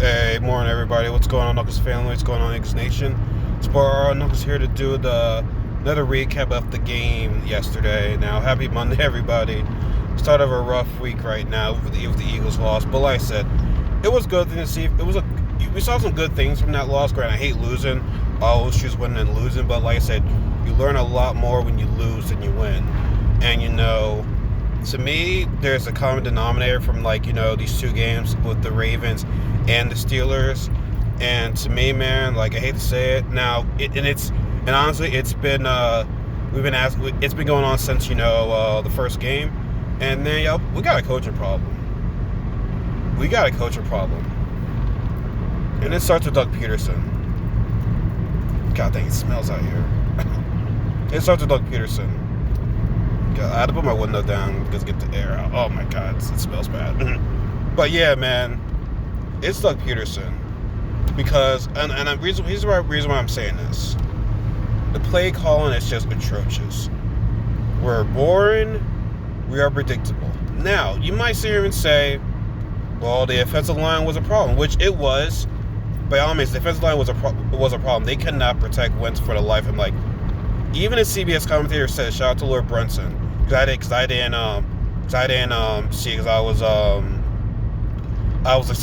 Hey, morning everybody. What's going on, Knuckles family? What's going on, X Nation? Spar Knuckles here to do another recap of the game yesterday. Now, happy Monday, everybody. Start of a rough week right now with the Eagles loss, but like I said, it was good to see. We saw some good things from that loss. Granted, I hate losing. I always choose winning and losing, but like I said, you learn a lot more when you lose than you win. And to me, there's a common denominator from these two games with the Ravens and the Steelers. And to me, man, like I hate to say it, now and honestly, it's been it's been going on since the first game, and then we got a coaching problem. We got a coaching problem, and it starts with Doug Peterson. God dang, it smells out here. It starts with Doug Peterson. God, I had to put my window down to get the air out. Oh my God, it smells bad. But yeah, man, it's Doug Peterson because here's the reason why I'm saying this. The play calling is just atrocious. We're boring. We are predictable. Now, you might sit here and say, well, the offensive line was a problem, which it was. By all means, the offensive line was a problem. They could not protect Wentz for the life of him. Even a CBS commentator said, shout out to Lord Brunson, because I didn't see, because I was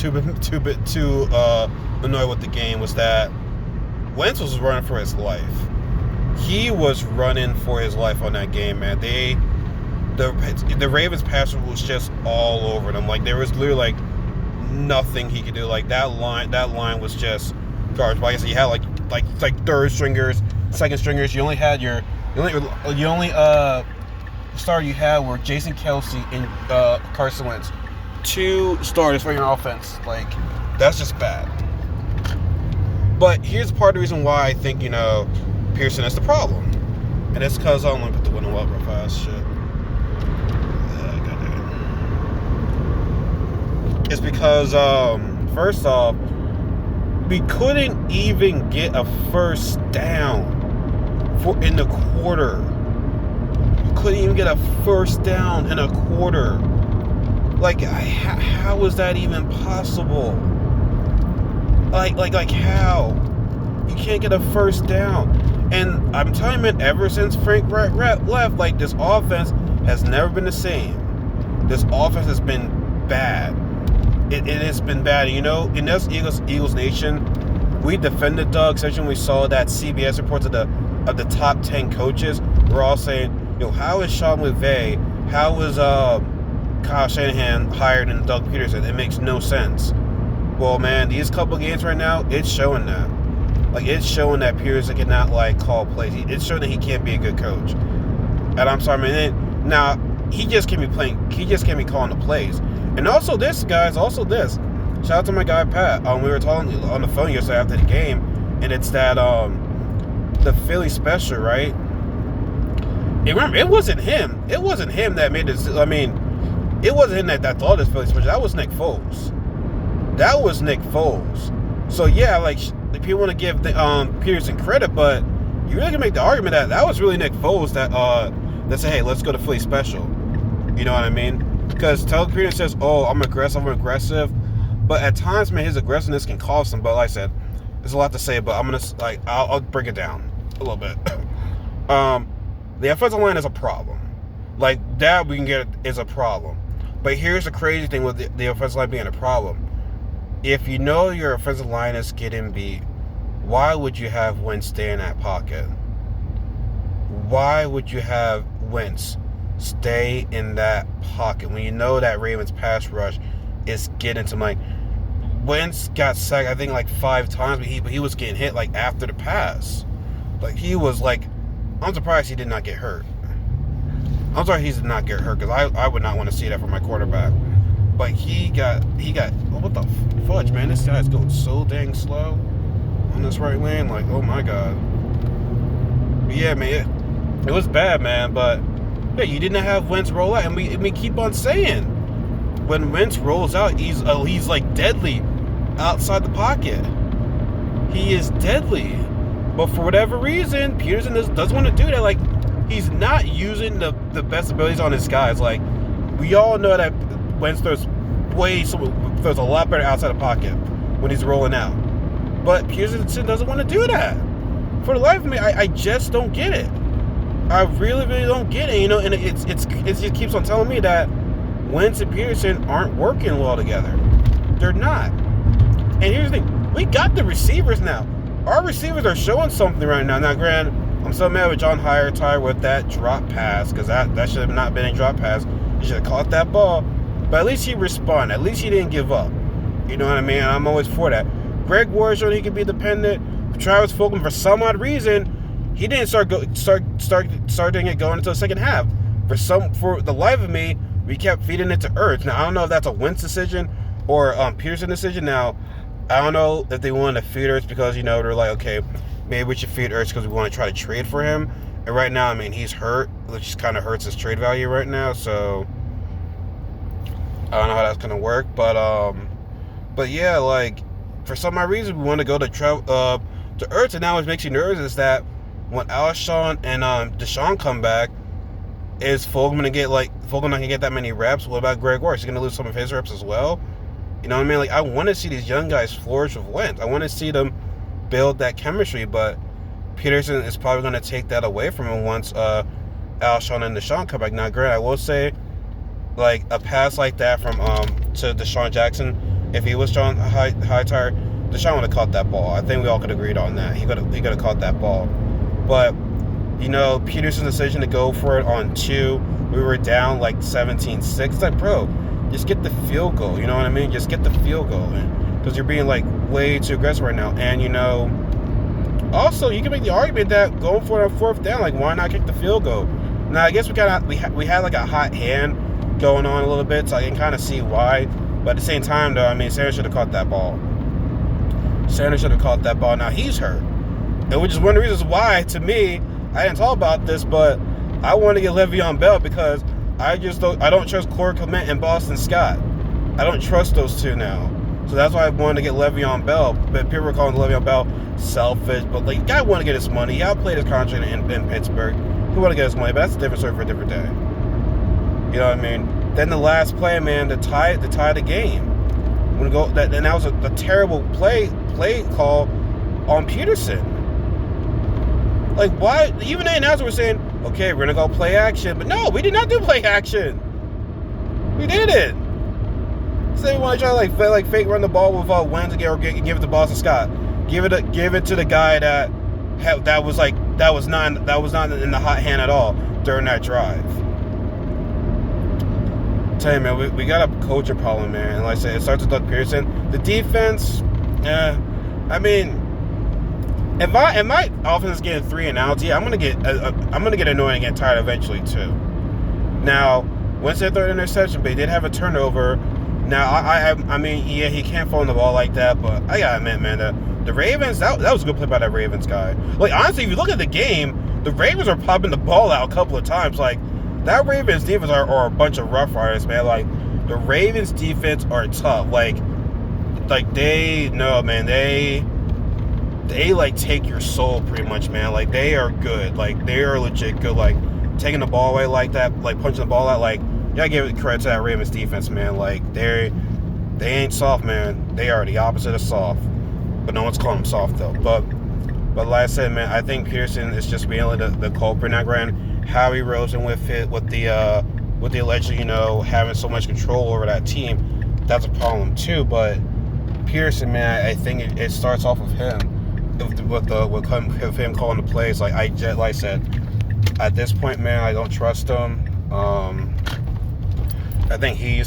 too annoyed with the game, was that Wentz was running for his life. He was running for his life on that game, man. The Ravens passer was just all over them. There was literally nothing he could do. That line was just garbage. Like I said, you had like third stringers, second stringers. You only had the only starter you had were Jason Kelce and Carson Wentz. Two starters for your offense. That's just bad. But here's part of the reason why I think Pearson is the problem, and it's because I'm gonna put the window up real fast. Shit. It's because first off, we couldn't even get a first down in the quarter. We couldn't even get a first down in a quarter. How was that even possible? How? You can't get a first down. And I'm telling you, man, ever since Frank Reich left, this offense has never been the same. This offense has been bad. It has been bad. In us Eagles Nation, we defended Doug, especially when we saw that CBS reports of the top 10 coaches. We're all saying, how is Sean McVay, how is Kyle Shanahan higher than Doug Peterson? It makes no sense. Well, man, these couple games right now, it's showing that. It's showing that Peterson cannot call plays. It's showing that he can't be a good coach. And I'm sorry, man. Now, he just can't be playing. He just can't be calling the plays. And also this, guys. Also this. Shout out to my guy Pat. We were talking on the phone yesterday after the game, and it's that the Philly special, right? And remember, it wasn't him. It wasn't him that made this. It wasn't him that thought this Philly special. That was Nick Foles. That was Nick Foles. So yeah, people want to give Peterson credit, but you really can make the argument that was really Nick Foles that said, hey, let's go to Philly special. You know what I mean? Because Doug Peterson says, oh, I'm aggressive. But at times, man, his aggressiveness can cost him. But like I said, there's a lot to say, but I'm going to, I'll break it down a little bit. The offensive line is a problem. That we can get is a problem. But here's the crazy thing with the offensive line being a problem. If you know your offensive line is getting beat, why would you have Wentz stay in that pocket? Why would you have Wentz stay in that pocket when you know that Ravens pass rush is getting to Wentz got sacked I think 5 times, but he was getting hit after the pass. He was I'm surprised he did not get hurt. I'm sorry he did not get hurt, because I would not want to see that from my quarterback. But he got oh, what the fudge, man, this guy's going so dang slow on this right lane, oh my God. But yeah, man, it was bad, man. But yeah, you didn't have Wentz roll out, and we keep on saying, when Wentz rolls out, he's deadly outside the pocket. He is deadly. But for whatever reason, Peterson doesn't want to do that. He's not using the best abilities on his guys. We all know that Wentz throws a lot better outside the pocket. when he's rolling out. But Peterson doesn't want to do that. For the life of me, I just don't get it. I really, really don't get it. And it just keeps on telling me that Wentz and Peterson aren't working well together. They're not. And here's the thing: we got the receivers now. Our receivers are showing something right now. Now, granted, I'm so mad with John Hightower with that drop pass, because that should have not been a drop pass. He should have caught that ball. But at least he responded. At least he didn't give up. You know what I mean? I'm always for that. Greg Ward showed he could be dependent. Travis Fulgham, for some odd reason, he didn't start doing it going into the second half. For the life of me, we kept feeding it to Ertz. Now, I don't know if that's a Wentz decision or Peterson decision. Now, I don't know if they wanted to feed Ertz because, they're like, okay, maybe we should feed Ertz because we want to try to trade for him. And right now, I mean, he's hurt, which kind of hurts his trade value right now. So, I don't know how that's going to work. But yeah, like, for some odd reason, we want to go to Ertz. And now what makes you nervous is that when Alshon and Deshaun come back, is Fulgham not going to get that many reps? What about Greg Ward? Is he going to lose some of his reps as well? You know what I mean? Like, I want to see these young guys flourish with Wentz. I want to see them build that chemistry, but Peterson is probably going to take that away from him once Alshon and Deshaun come back. Now, granted, I will say, like, a pass like that from to Deshaun Jackson, if he was John Hightower, Deshaun would have caught that ball. I think we all could agree on that. He could have caught that ball. But, Peterson's decision to go for it on 2, we were down like 17-6. It's like, bro, just get the field goal. You know what I mean? Just get the field goal. Because you're being, like, way too aggressive right now. And, also, you can make the argument that going for it on 4th down, like, why not kick the field goal? Now, I guess we had like a hot hand going on a little bit, so I can kind of see why. But at the same time, though, I mean, Sanders should have caught that ball. Now, he's hurt. And which is one of the reasons why, to me, I didn't talk about this, but I want to get Le'Veon Bell because I don't trust Corey Clement and Boston Scott. I don't trust those two now. So that's why I wanted to get Le'Veon Bell. But people are calling Le'Veon Bell selfish. But, like, guy want to get his money. He outplayed his contract in Pittsburgh. He want to get his money. But that's a different story for a different day. You know what I mean? Then the last play, man, to tie the game. And that was a terrible play call on Peterson. Like, why? Even the announcer was saying, okay, we're going to go play action. But no, we did not do play action. We didn't. So they want to try to like fake run the ball with Wentz or give it to Boston Scott. Give it to the guy that was not in the hot hand at all during that drive. Tell you, man, we got a culture problem, man. And like I said, it starts with Doug Peterson. The defense, I mean, if my offense is getting 3 and outs, yeah, I'm gonna get annoyed and get tired eventually too. Now, once their third interception, but they did have a turnover. Now, I mean, yeah, he can't fall on the ball like that, but I gotta admit, man, the Ravens, that was a good play by that Ravens guy. Like, honestly, if you look at the game, the Ravens are popping the ball out a couple of times. Like, that Ravens defense are a bunch of rough riders, man. Like, the Ravens defense are tough. Like they like take your soul pretty much, man. Like, they are good. Like, they are legit good. Like, taking the ball away like that, like punching the ball out, like, you gotta give credit to that Ravens defense, man. Like, they ain't soft, man. They are the opposite of soft. But no one's calling them soft though. But like I said, man, I think Pearson is just really the culprit. Now, granted, Howie Roseman with the alleged, having so much control over that team, that's a problem too. But Pearson, man, I think it starts off with him, with him calling the plays. Like I said, at this point, man, I don't trust him. I think he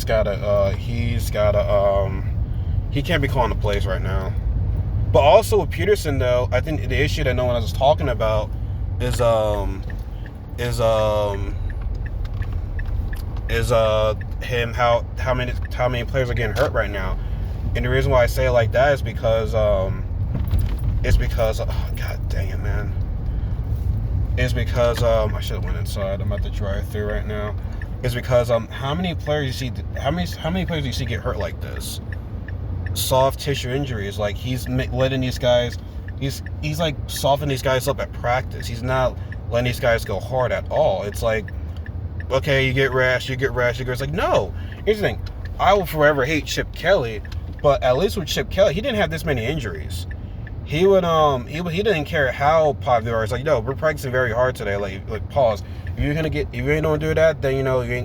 can't be calling the plays right now. But also with Peterson, though, I think the issue that no one else is talking about is him how many players are getting hurt right now. And the reason why I say it like that is because god dang it, man. It's because I should have went inside. I'm at the drive-thru right now. It's because how many players do you see get hurt like this? Soft tissue injuries. Like, he's letting these guys, he's like softening these guys up at practice. He's not letting these guys go hard at all. It's like, okay, you get rash. It's like, no. Here's the thing. I will forever hate Chip Kelly, But at least with Chip Kelly, he didn't have this many injuries. He would he didn't care how popular. It's like, no, we're practicing very hard today. Like pause. If you ain't don't do that, then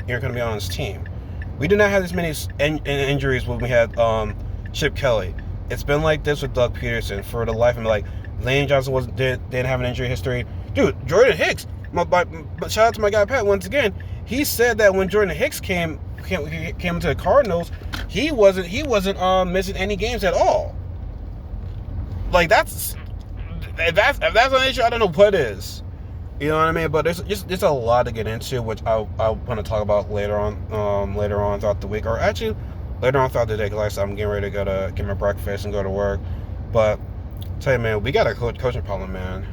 you're gonna be on his team. We did not have this many injuries when we had Chip Kelly. It's been like this with Doug Peterson for the life of me. Like Lane Johnson didn't have an injury history. Dude, Jordan Hicks. But shout out to my guy Pat once again. He said that when Jordan Hicks came into the Cardinals, he wasn't missing any games at all. Like if that's an issue, I don't know what is. You know what I mean? But there's a lot to get into, which I want to talk about later on throughout the week, or actually later on throughout the day, because like I said, I'm getting ready to go to get my breakfast and go to work. But tell you, man, we got a coaching problem, man.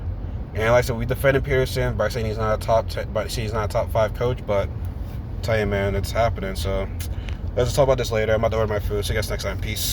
And like I said, we defended Peterson by saying he's not a top 5 coach, but tell you, man, it's happening. So let's talk about this later. I'm about to order my food. See you guys next time. Peace.